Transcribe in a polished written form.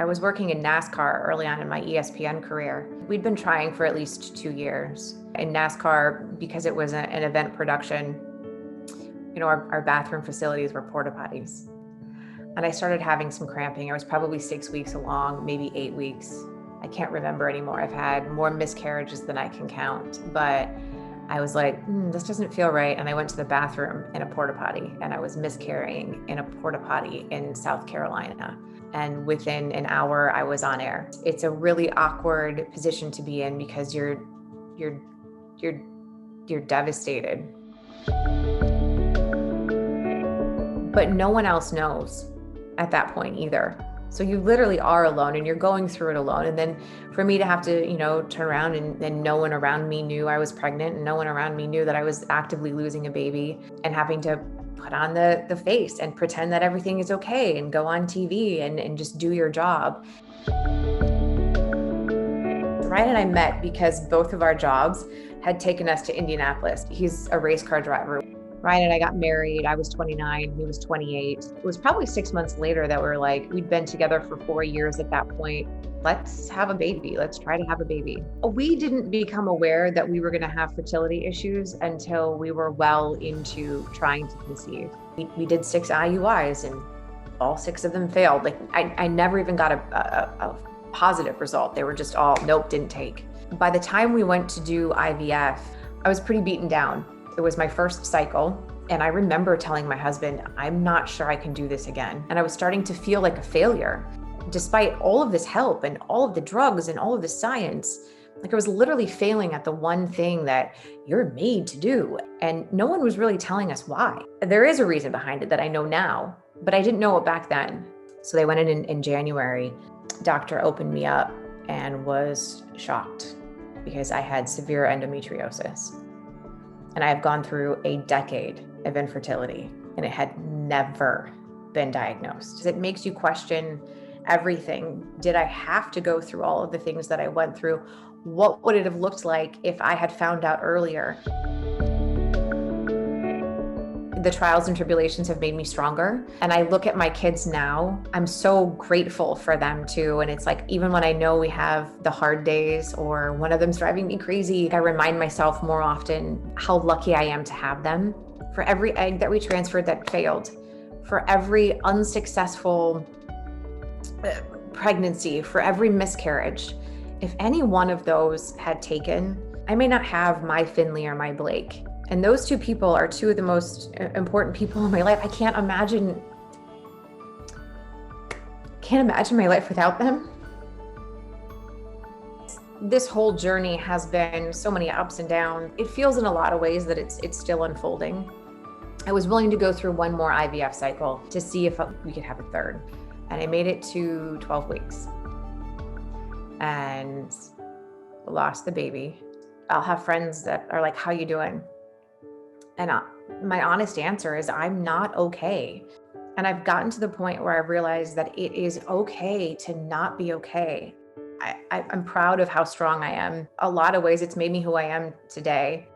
I was working in NASCAR early on in my ESPN career. We'd been trying for at least 2 years. In NASCAR, because it was an event production, our bathroom facilities were porta potties. And I started having some cramping. I was probably 6 weeks along, maybe 8 weeks. I can't remember anymore. I've had more miscarriages than I can count, but I was like, this doesn't feel right. And I went to the bathroom in a porta potty, and I was miscarrying in a porta potty in South Carolina. And within an hour, I was on air. It's a really awkward position to be in because you're devastated. But no one else knows at that point either. So you literally are alone, and you're going through it alone. And then for me to have to, turn around and no one around me knew I was pregnant, and no one around me knew that I was actively losing a baby, and having to put on the face and pretend that everything is okay and go on TV and just do your job. Ryan and I met because both of our jobs had taken us to Indianapolis. He's a race car driver. Ryan and I got married. I was 29, he was 28. It was probably 6 months later that we were like, we'd been together for 4 years at that point. Let's have a baby. Let's try to have a baby. We didn't become aware that we were going to have fertility issues until we were well into trying to conceive. We did 6 IUIs and all 6 of them failed. Like I never even got a positive result. They were just all, nope, didn't take. By the time we went to do IVF, I was pretty beaten down. It was my first cycle, and I remember telling my husband, I'm not sure I can do this again. And I was starting to feel like a failure. Despite all of this help and all of the drugs and all of the science, like I was literally failing at the one thing that you're made to do. And no one was really telling us why. There is a reason behind it that I know now, but I didn't know it back then. So they went in January. Doctor opened me up and was shocked because I had severe endometriosis. And I have gone through a decade of infertility, and it had never been diagnosed. It makes you question everything. Did I have to go through all of the things that I went through? What would it have looked like if I had found out earlier? The trials and tribulations have made me stronger. And I look at my kids now, I'm so grateful for them too. And it's like, even when I know we have the hard days or one of them's driving me crazy, I remind myself more often how lucky I am to have them. For every egg that we transferred that failed, for every unsuccessful pregnancy, for every miscarriage, if any one of those had taken, I may not have my Finley or my Blake. And those 2 people are 2 of the most important people in my life. I can't imagine my life without them. This whole journey has been so many ups and downs. It feels in a lot of ways that it's still unfolding. I was willing to go through one more IVF cycle to see if we could have a third. And I made it to 12 weeks and lost the baby. I'll have friends that are like, how you doing? And my honest answer is I'm not okay. And I've gotten to the point where I've realized that it is okay to not be okay. I'm proud of how strong I am. A lot of ways it's made me who I am today.